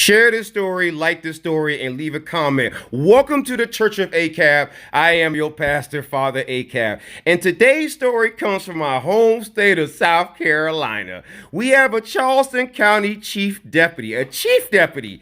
Share this story, like this story, and leave a comment. Welcome to the Church of ACAB. I am your pastor, Father ACAB. And today's story comes from my home state of South Carolina. We have a Charleston County chief deputy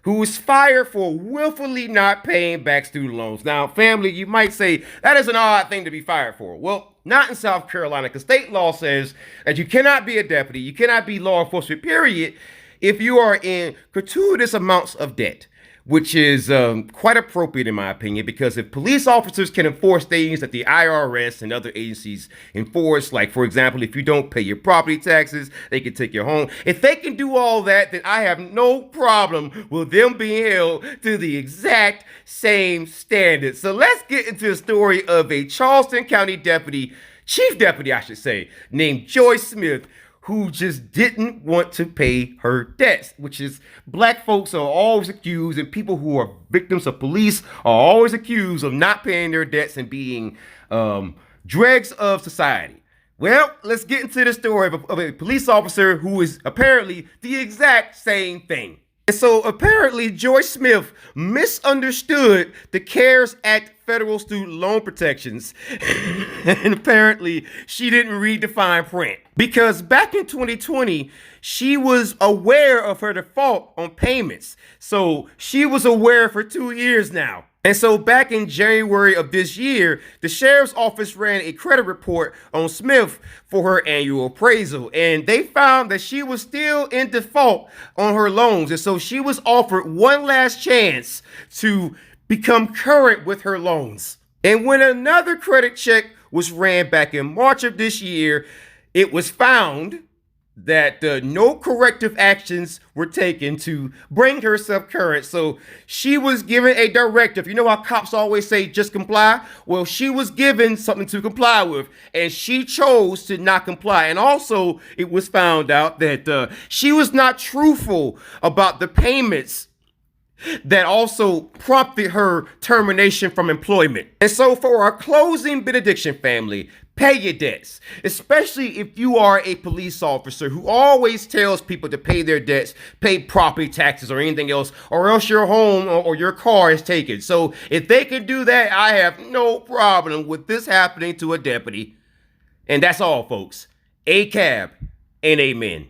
who was fired for willfully not paying back student loans. Now, family, you might say that is an odd thing to be fired for. Well, not in South Carolina, because state law says that you cannot be a deputy, you cannot be law enforcement, period, if you are in gratuitous amounts of debt, which is quite appropriate in my opinion, because if police officers can enforce things that the IRS and other agencies enforce, like, for example, if you don't pay your property taxes, they can take your home. If they can do all that, then I have no problem with them being held to the exact same standards. So let's get into the story of a Charleston County chief deputy, I should say, named Joyce Smith, who just didn't want to pay her debts, which is black folks are always accused, and people who are victims of police are always accused of not paying their debts and being dregs of society. Well, let's get into the story of a police officer who is apparently the exact same thing. And so apparently Joyce Smith misunderstood the CARES Act federal student loan protections. And apparently she didn't read the fine print. Because back in 2020, she was aware of her default on payments. So she was aware for 2 years now. And so back in January of this year, the sheriff's office ran a credit report on Smith for her annual appraisal. And they found that she was still in default on her loans. And so she was offered one last chance to become current with her loans. And when another credit check was ran back in March of this year, it was found that no corrective actions were taken to bring herself current. So she was given a directive. You know how cops always say, just comply? Well, she was given something to comply with, and she chose to not comply. And also, it was found out that she was not truthful about the payments that also prompted her termination from employment. And so for our closing benediction, family, pay your debts, especially if you are a police officer who always tells people to pay their debts, pay property taxes or anything else, or else your home or your car is taken. So if they can do that, I have no problem with this happening to a deputy. And that's all, folks. ACAB and amen.